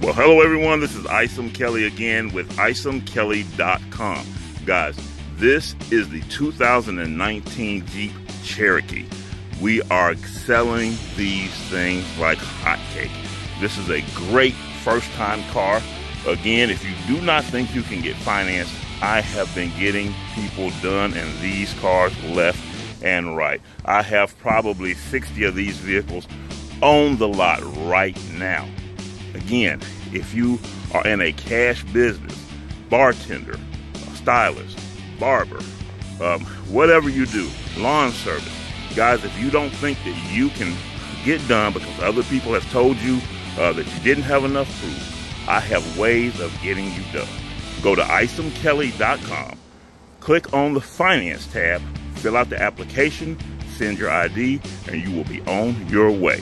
Well, hello everyone, this is Isom Kelly again with isomkelly.com. Guys, this is the 2019 Jeep Cherokee. We are selling these things like hotcake. This is a great first-time car. Again, if you do not think you can get financed, I have been getting people done in these cars left and right. I have probably 60 of these vehicles on the lot right now. Again, if you are in a cash business, bartender, stylist, barber, whatever you do, lawn service, guys, if you don't think that you can get done because other people have told you that you didn't have enough proof, I have ways of getting you done. Go to isomkelly.com, click on the finance tab, fill out the application, send your ID, and you will be on your way.